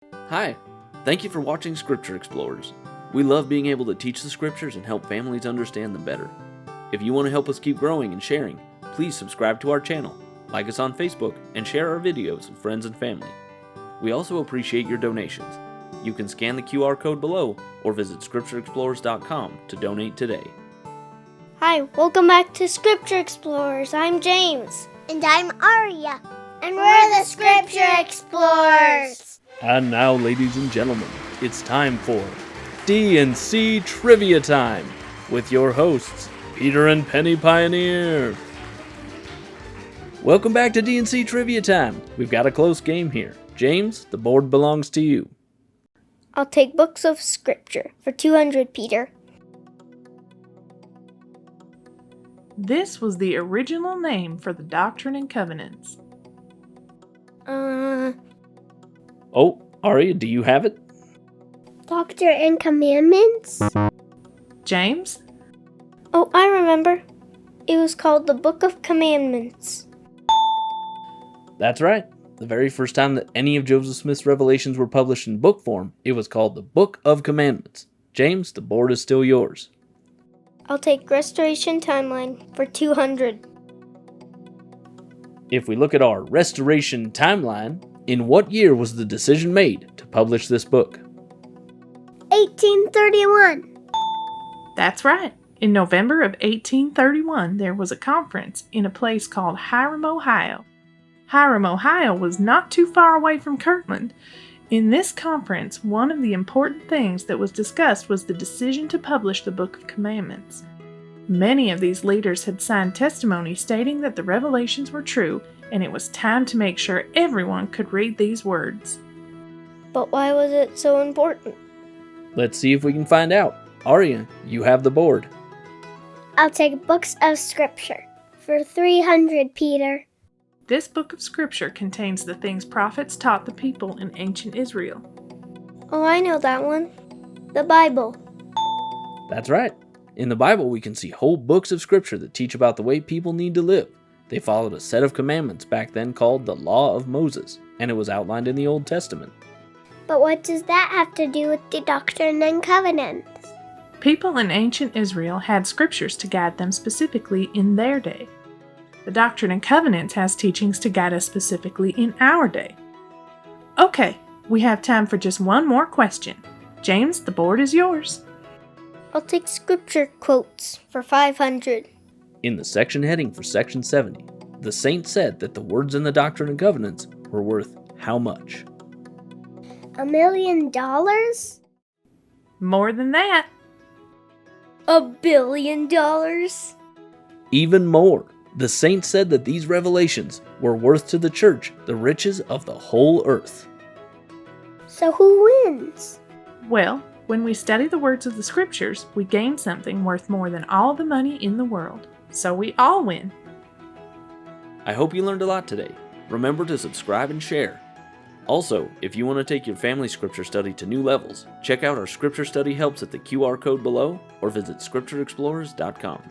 Hi, thank you for watching Scripture Explorers. We love being able to teach the Scriptures and help families understand them better. If you want to help us keep growing and sharing, please subscribe to our channel, like us on Facebook, and share our videos with friends and family. We also appreciate your donations. You can scan the QR code below or visit scriptureexplorers.com to donate today. Hi, welcome back to Scripture Explorers. I'm James. And I'm Aria. And we're the Scripture Explorers. And now, ladies and gentlemen, it's time for D&C Trivia Time with your hosts, Peter and Penny Pioneer. Welcome back to D&C Trivia Time. We've got a close game here. James, the board belongs to you. I'll take books of Scripture for 200, Peter. This was the original name for the Doctrine and Covenants. Oh, Aria, do you have it? Doctrine and Commandments? James? Oh, I remember. It was called the Book of Commandments. That's right. The very first time that any of Joseph Smith's revelations were published in book form, it was called the Book of Commandments. James, the board is still yours. I'll take Restoration Timeline for 200. If we look at our Restoration Timeline, in what year was the decision made to publish this book? 1831. That's right. In November of 1831, there was a conference in a place called Hiram, Ohio. Hiram, Ohio was not too far away from Kirtland. In this conference, one of the important things that was discussed was the decision to publish the Book of Commandments. Many of these leaders had signed testimony stating that the revelations were true, and it was time to make sure everyone could read these words. But why was it so important? Let's see if we can find out. Aria, you have the board. I'll take books of Scripture for 300, Peter. This book of Scripture contains the things prophets taught the people in ancient Israel. Oh, I know that one. The Bible. That's right. In the Bible, we can see whole books of Scripture that teach about the way people need to live. They followed a set of commandments back then called the Law of Moses, and it was outlined in the Old Testament. But what does that have to do with the Doctrine and Covenants? People in ancient Israel had scriptures to guide them specifically in their day. The Doctrine and Covenants has teachings to guide us specifically in our day. Okay, we have time for just one more question. James, the board is yours. I'll take Scripture quotes for 500. In the section heading for section 70, the saint said that the words in the Doctrine and Covenants were worth how much? $1 million? More than that. $1 billion? Even more. The saint said that these revelations were worth to the church the riches of the whole earth. So who wins? Well, when we study the words of the Scriptures, we gain something worth more than all the money in the world. So we all win. I hope you learned a lot today. Remember to subscribe and share. Also, if you want to take your family scripture study to new levels, check out our scripture study helps at the QR code below or visit scriptureexplorers.com.